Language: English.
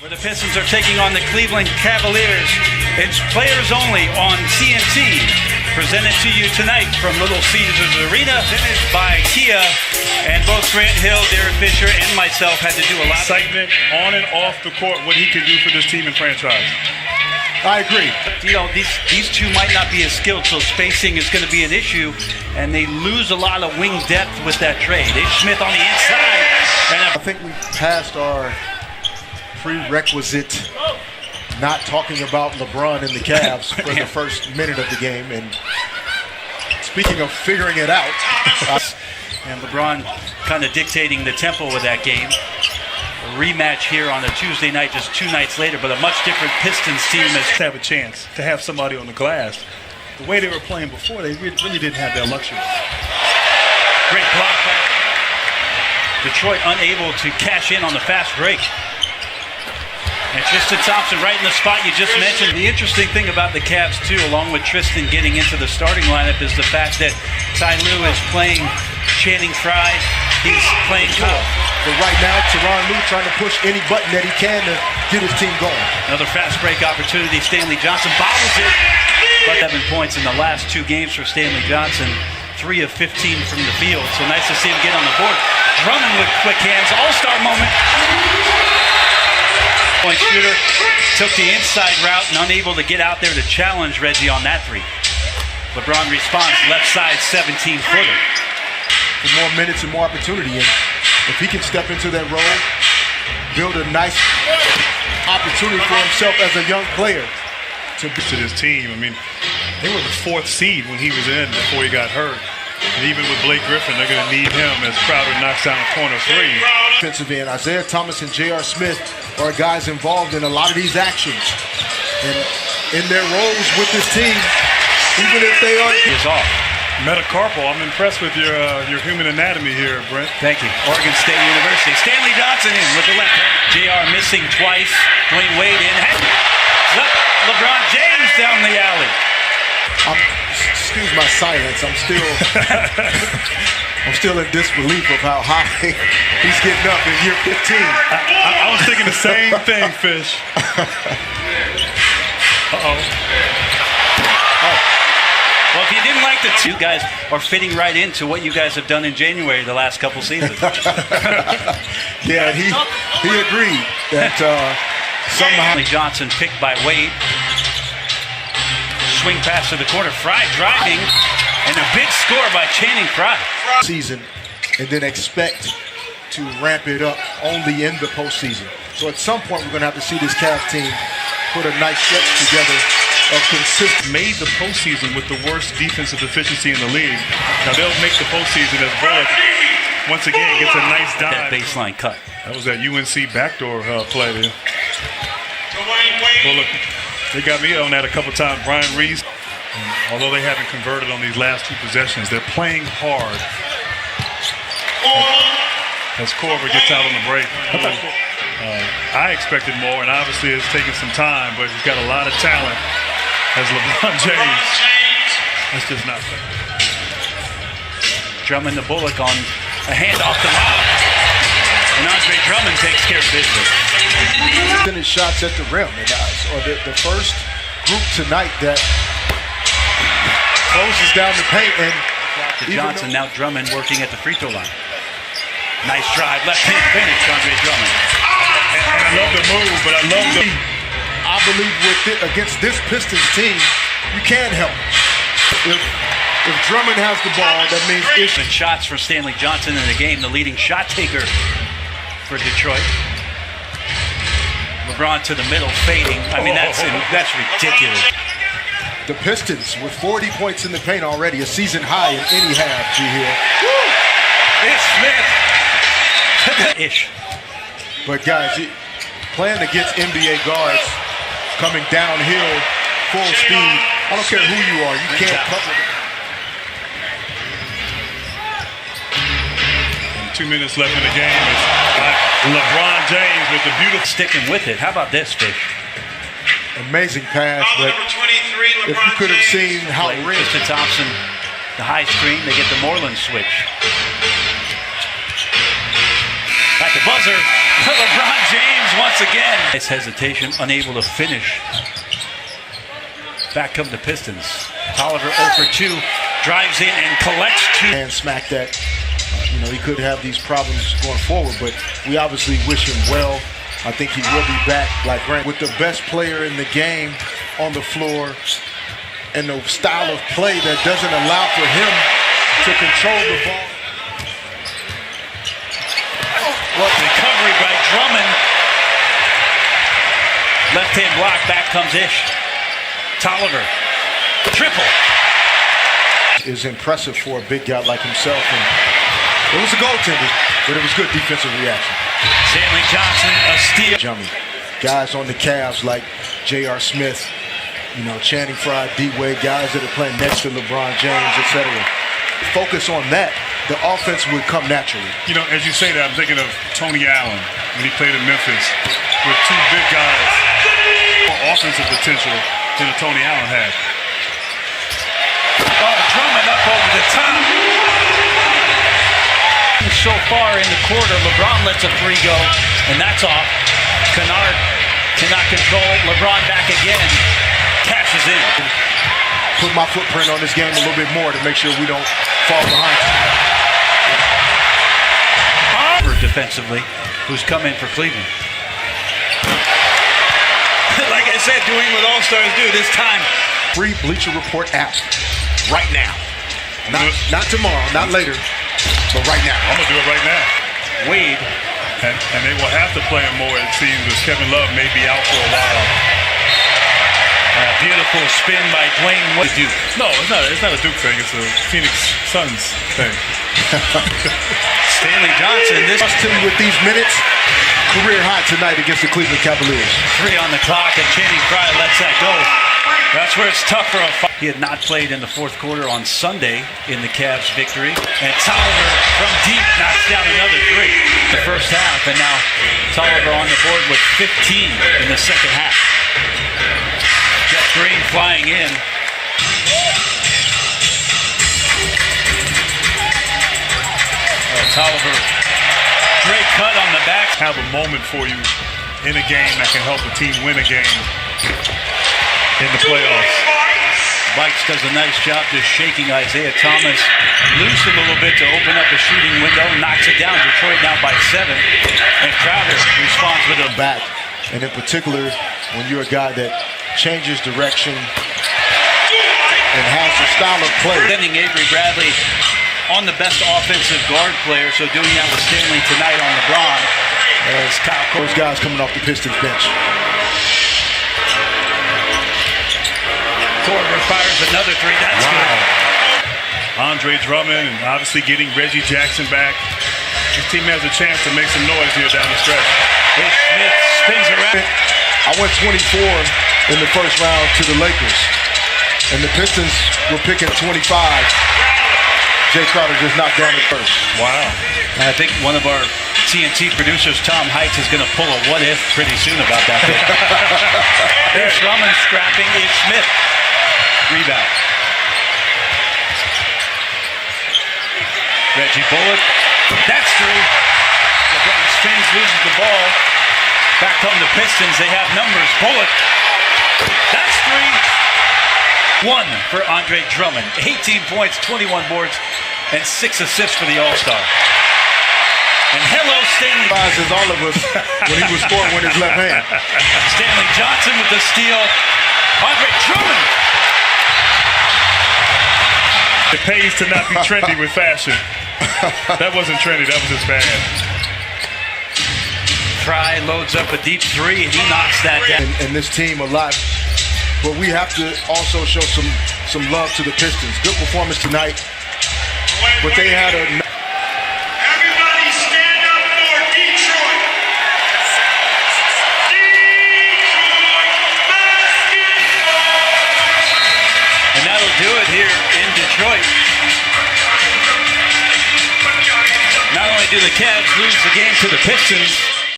Where the Pistons are taking on the Cleveland Cavaliers. It's players only on TNT. Presented to you tonight from Little Caesars Arena by Kia. And both Grant Hill, Derek Fisher, and myself had to do a lot of excitement on and off the court, what he can do for this team and franchise. I agree. You know, these two might not be as skilled, so spacing is going to be an issue, and they lose a lot of wing depth with that trade. Dave Smith on the inside. And I think we passed our prerequisite not talking about LeBron and the Cavs for the first minute of the game. And speaking of figuring it out, and LeBron kind of dictating the tempo of that game. A rematch here on a Tuesday night, just 2 nights later, but a much different Pistons team has have a chance to have somebody on the glass. The way they were playing before, they really didn't have that luxury. Great block by Detroit, unable to cash in on the fast break. And Tristan Thompson right in the spot you just mentioned. The interesting thing about the Cavs, too, along with Tristan getting into the starting lineup, is the fact that Ty Lue is playing Channing Frye. He's playing Kyle. But right now, Tyronn Lue trying to push any button that he can to get his team going. Another fast break opportunity. Stanley Johnson bobbles it. But 7 points in the last 2 games for Stanley Johnson. 3 of 15 from the field. So nice to see him get on the board. Drummond with quick hands. All-star moment. Point shooter took the inside route and unable to get out there to challenge Reggie on that 3. LeBron responds, left side 17-footer. For more minutes and more opportunity. And if he can step into that role, build a nice opportunity for himself as a young player. To this team, I mean, they were the 4th seed when he was in before he got hurt. And even with Blake Griffin, they're going to need him as Crowder knocks down a corner 3. Defensive end, Isaiah Thomas and J.R. Smith are guys involved in a lot of these actions. And in their roles with this team, even if they are... Is off. Metacarpal, I'm impressed with your human anatomy here, Brent. Thank you. Oregon State University. Stanley Johnson in with the left hand. JR missing twice. Dwayne Wade in. LeBron James down the alley. Excuse my silence. I'm still in disbelief of how high he's getting up in year 15. I was thinking the same thing, Fish. Uh-oh. Well, if you didn't like the two guys are fitting right into what you guys have done in January the last couple seasons. Yeah, he agreed that somehow Johnson picked by Wade. Swing pass to the corner. Frye driving, and a big score by Channing Frye. Season, and then expect to ramp it up only in the postseason. So at some point, we're going to have to see this Cavs team put a nice stretch together of consistent. Made the postseason with the worst defensive efficiency in the league. Now they'll make the postseason as Bullock once again gets a nice dive. That baseline cut. That was that UNC backdoor play there. Bullock, they got me on that a couple times. Brian Reese, although they haven't converted on these last 2 possessions, they're playing hard. As Corver gets out on the break. I expected more, and obviously it's taken some time, but he's got a lot of talent as LeBron James. That's just not fair. Drummond to Bullock on a handoff to Lob. And Andre Drummond takes care of business. His shots at the rim, or the first group tonight that closes down the paint. And to Johnson, now Drummond working at the free throw line. Nice drive, left hand finish, Andre Drummond. And I love the move, but I love the... I believe against this Pistons team, you can't help. If Drummond has the ball, that means it's... And shots for Stanley Johnson in the game, the leading shot taker for Detroit. LeBron to the middle, fading. I mean, that's ridiculous. The Pistons with 40 points in the paint already, a season high in any half, G here. It's Smith. Ish. But guys, playing against NBA guards coming downhill, full speed, I don't care who you are, you can't cover it. And 2 minutes left in the game. It's LeBron James with the beautiful... Sticking with it. How about this, Fish? Amazing pass, but if you could have seen how Tristan Thompson, the high screen, they get the Moreland switch. At the buzzer, LeBron James once again. Nice hesitation, unable to finish. Back come the Pistons. Tolliver 0 for 2, drives in and collects 2. And smack that. He could have these problems going forward, but we obviously wish him well. I think he will be back, like Grant, with the best player in the game on the floor and the style of play that doesn't allow for him to control the ball. What recovery by Drummond. Left-hand block, back comes Ish. Tolliver, triple. Is impressive for a big guy like himself, and it was a goaltender, but it was good defensive reaction. Stanley Johnson, a steal. Jummy. Guys on the Cavs like J.R. Smith, Channing Frye, D-Wade, guys that are playing next to LeBron James, etc. Focus on that. The offense would come naturally. As you say that, I'm thinking of Tony Allen when he played in Memphis with two big guys, more offensive potential than Tony Allen had. Oh, Drummond up over the top. So far in the quarter, LeBron lets a 3 go, and that's off. Kennard cannot control. LeBron back again. Cashes in. Put my footprint on this game a little bit more to make sure we don't fall behind. Defensively, who's come in for Cleveland. Like I said, doing what All-Stars do this time. Free Bleacher Report app right now. Not tomorrow, not later, but right now. I'm going to do it right now. Wade. And they will have to play him more, it seems, because Kevin Love may be out for a while. Beautiful spin by Dwayne Wade. Duke. No, it's not a Duke thing. It's a Phoenix Suns thing. Stanley Johnson, this with these minutes, career high tonight against the Cleveland Cavaliers. 3 on the clock, and Channing Frye lets that go. That's where it's tough for a fight. He had not played in the fourth quarter on Sunday in the Cavs' victory. And Tolliver from deep knocks down another 3. The first half, and now Tolliver on the board with 15 in the second half. Jeff Green flying in. Tolliver, great cut on the back. Have a moment for you in a game that can help a team win a game in the playoffs. Bikes does a nice job just shaking Isaiah Thomas loose a little bit to open up a shooting window, knocks it down. Detroit now by 7. And Crowder responds with a back. And in particular, when you're a guy that changes direction and has the style of play. Sending Avery Bradley on the best offensive guard player, so doing that with Stanley tonight on LeBron. As Kyle those guys coming off the Pistons bench. Korver fires another 3. That's good. Andre Drummond and obviously getting Reggie Jackson back. This team has a chance to make some noise here down the stretch. Ish Smith spins around. I went 24 in the first round to the Lakers, and the Pistons were picking 25. Jay Crowder just knocked down the first. Wow. And I think one of our TNT producers, Tom Heights, is going to pull a what-if pretty soon about that pick. There's Drummond scrapping Ish Smith. Rebound. Reggie Bullock. That's through. LeBron spins, loses the ball. Back home the Pistons. They have numbers. Bullock. That's 3. 1 for Andre Drummond. 18 points, 21 boards, and 6 assists for the All-Star. And hello, Stanley. As all of us when he was scoring with his left hand. Stanley Johnson with the steal. Andre Drummond. It pays to not be trendy with fashion. That wasn't trendy. That was just bad. Frye loads up a deep 3, and he knocks that down. And this team a lot. But we have to also show some love to the Pistons. Good performance tonight. But they had a... Everybody stand up for Detroit. Detroit basketball. And that'll do it here in Detroit. Not only do the Cavs lose the game to the Pistons,